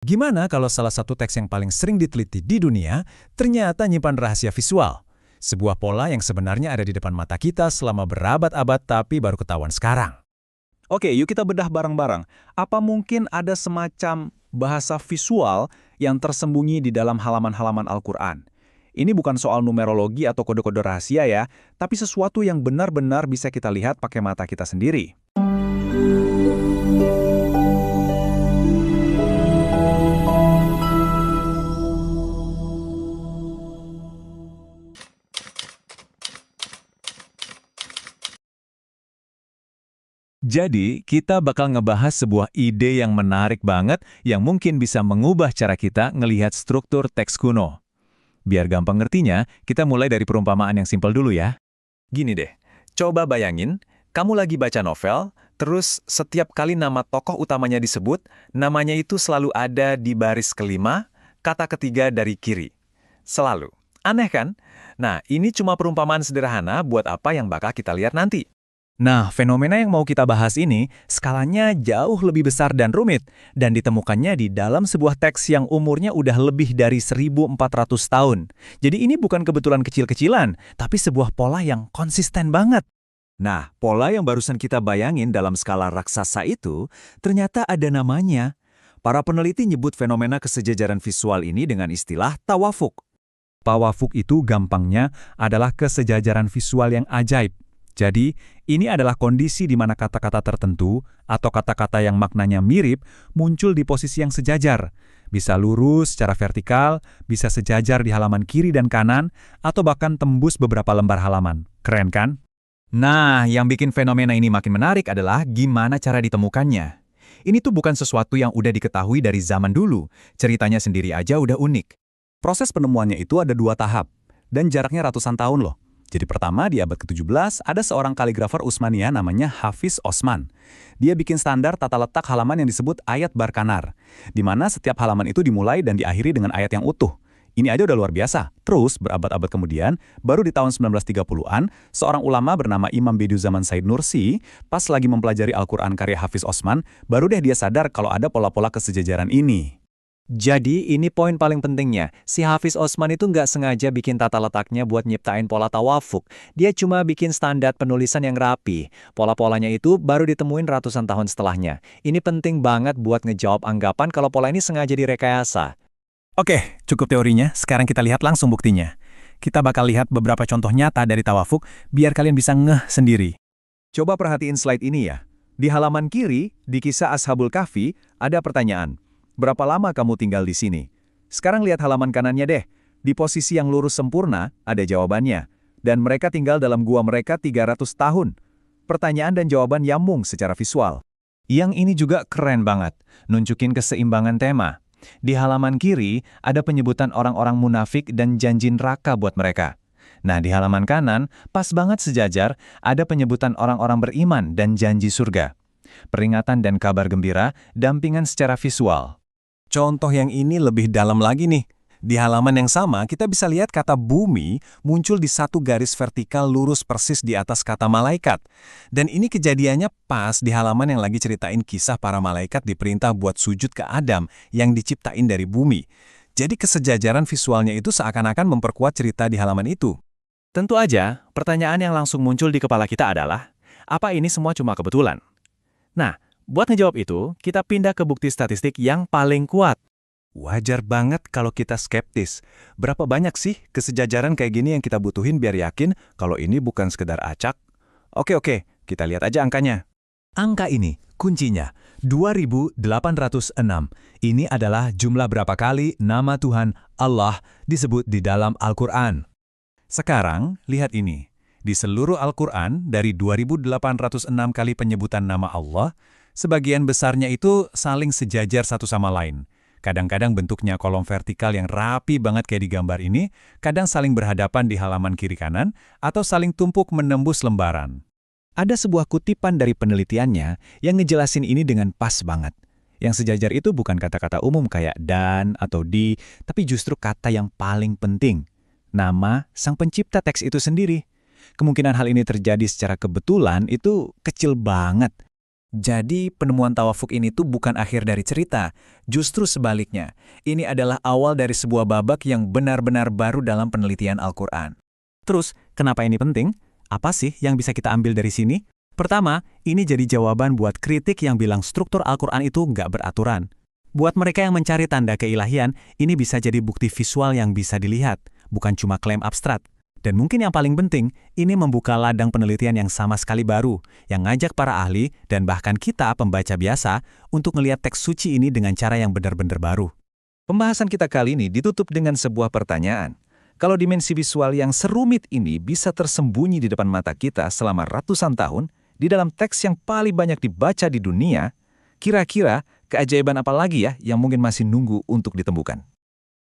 Gimana kalau salah satu teks yang paling sering diteliti di dunia ternyata nyimpan rahasia visual? Sebuah pola yang sebenarnya ada di depan mata kita selama berabad-abad tapi baru ketahuan sekarang. Oke, yuk kita bedah bareng-bareng. Apa mungkin ada semacam bahasa visual yang tersembunyi di dalam halaman-halaman Al-Quran? Ini bukan soal numerologi atau kode-kode rahasia ya, tapi sesuatu yang benar-benar bisa kita lihat pakai mata kita sendiri. Jadi, kita bakal ngebahas sebuah ide yang menarik banget yang mungkin bisa mengubah cara kita ngelihat struktur teks kuno. Biar gampang ngertinya, kita mulai dari perumpamaan yang simpel dulu ya. Gini deh, coba bayangin, kamu lagi baca novel, terus setiap kali nama tokoh utamanya disebut, namanya itu selalu ada di baris kelima, kata ketiga dari kiri. Selalu. Aneh kan? Nah, ini cuma perumpamaan sederhana buat apa yang bakal kita lihat nanti. Nah, fenomena yang mau kita bahas ini skalanya jauh lebih besar dan rumit, dan ditemukannya di dalam sebuah teks yang umurnya udah lebih dari 1400 tahun. Jadi ini bukan kebetulan kecil-kecilan, tapi sebuah pola yang konsisten banget. Nah, pola yang barusan kita bayangin dalam skala raksasa itu ternyata ada namanya. Para peneliti nyebut fenomena kesejajaran visual ini dengan istilah tawafuk. Tawafuk itu gampangnya adalah kesejajaran visual yang ajaib. Jadi, ini adalah kondisi di mana kata-kata tertentu atau kata-kata yang maknanya mirip muncul di posisi yang sejajar. Bisa lurus secara vertikal, bisa sejajar di halaman kiri dan kanan, atau bahkan tembus beberapa lembar halaman. Keren kan? Nah, yang bikin fenomena ini makin menarik adalah gimana cara ditemukannya. Ini tuh bukan sesuatu yang udah diketahui dari zaman dulu. Ceritanya sendiri aja udah unik. Proses penemuannya itu ada 2 tahap, dan jaraknya ratusan tahun loh. Jadi pertama, di abad ke-17, ada seorang kaligrafer Utsmania namanya Hafiz Osman. Dia bikin standar tata letak halaman yang disebut ayat Barkanar, di mana setiap halaman itu dimulai dan diakhiri dengan ayat yang utuh. Ini aja udah luar biasa. Terus, berabad-abad kemudian, baru di tahun 1930-an, seorang ulama bernama Imam Bediüzzaman Said Nursi, pas lagi mempelajari Al-Quran karya Hafiz Osman, baru deh dia sadar kalau ada pola-pola kesejajaran ini. Jadi ini poin paling pentingnya, si Hafiz Osman itu nggak sengaja bikin tata letaknya buat nyiptain pola tawafuk. Dia cuma bikin standar penulisan yang rapi. Pola-polanya itu baru ditemuin ratusan tahun setelahnya. Ini penting banget buat ngejawab anggapan kalau pola ini sengaja direkayasa. Oke, cukup teorinya, sekarang kita lihat langsung buktinya. Kita bakal lihat beberapa contoh nyata dari tawafuk, biar kalian bisa ngeh sendiri. Coba perhatiin slide ini ya. Di halaman kiri, di kisah Ashabul Kahfi, ada pertanyaan. Berapa lama kamu tinggal di sini? Sekarang lihat halaman kanannya deh. Di posisi yang lurus sempurna, ada jawabannya. Dan mereka tinggal dalam gua mereka 300 tahun. Pertanyaan dan jawaban nyambung secara visual. Yang ini juga keren banget, nunjukin keseimbangan tema. Di halaman kiri, ada penyebutan orang-orang munafik dan janji neraka buat mereka. Nah, di halaman kanan, pas banget sejajar, ada penyebutan orang-orang beriman dan janji surga. Peringatan dan kabar gembira, dampingan secara visual. Contoh yang ini lebih dalam lagi nih. Di halaman yang sama, kita bisa lihat kata bumi muncul di satu garis vertikal lurus persis di atas kata malaikat. Dan ini kejadiannya pas di halaman yang lagi ceritain kisah para malaikat diperintah buat sujud ke Adam yang diciptain dari bumi. Jadi kesejajaran visualnya itu seakan-akan memperkuat cerita di halaman itu. Tentu aja, pertanyaan yang langsung muncul di kepala kita adalah, apa ini semua cuma kebetulan? Nah, buat ngejawab itu, kita pindah ke bukti statistik yang paling kuat. Wajar banget kalau kita skeptis. Berapa banyak sih kesejajaran kayak gini yang kita butuhin biar yakin kalau ini bukan sekedar acak? Oke, kita lihat aja angkanya. Angka ini, kuncinya, 2806. Ini adalah jumlah berapa kali nama Tuhan Allah disebut di dalam Al-Quran. Sekarang, lihat ini. Di seluruh Al-Quran, dari 2806 kali penyebutan nama Allah, sebagian besarnya itu saling sejajar satu sama lain. Kadang-kadang bentuknya kolom vertikal yang rapi banget kayak di gambar ini, kadang saling berhadapan di halaman kiri kanan, atau saling tumpuk menembus lembaran. Ada sebuah kutipan dari penelitiannya yang ngejelasin ini dengan pas banget. Yang sejajar itu bukan kata-kata umum kayak dan atau di, tapi justru kata yang paling penting. Nama sang pencipta teks itu sendiri. Kemungkinan hal ini terjadi secara kebetulan itu kecil banget. Jadi penemuan tawafuk ini tuh bukan akhir dari cerita, justru sebaliknya. Ini adalah awal dari sebuah babak yang benar-benar baru dalam penelitian Al-Quran. Terus, kenapa ini penting? Apa sih yang bisa kita ambil dari sini? Pertama, ini jadi jawaban buat kritik yang bilang struktur Al-Quran itu nggak beraturan. Buat mereka yang mencari tanda keilahian, ini bisa jadi bukti visual yang bisa dilihat, bukan cuma klaim abstrak. Dan mungkin yang paling penting, ini membuka ladang penelitian yang sama sekali baru, yang ngajak para ahli dan bahkan kita pembaca biasa untuk ngelihat teks suci ini dengan cara yang benar-benar baru. Pembahasan kita kali ini ditutup dengan sebuah pertanyaan. Kalau dimensi visual yang serumit ini bisa tersembunyi di depan mata kita selama ratusan tahun, di dalam teks yang paling banyak dibaca di dunia, kira-kira keajaiban apa lagi ya yang mungkin masih nunggu untuk ditemukan?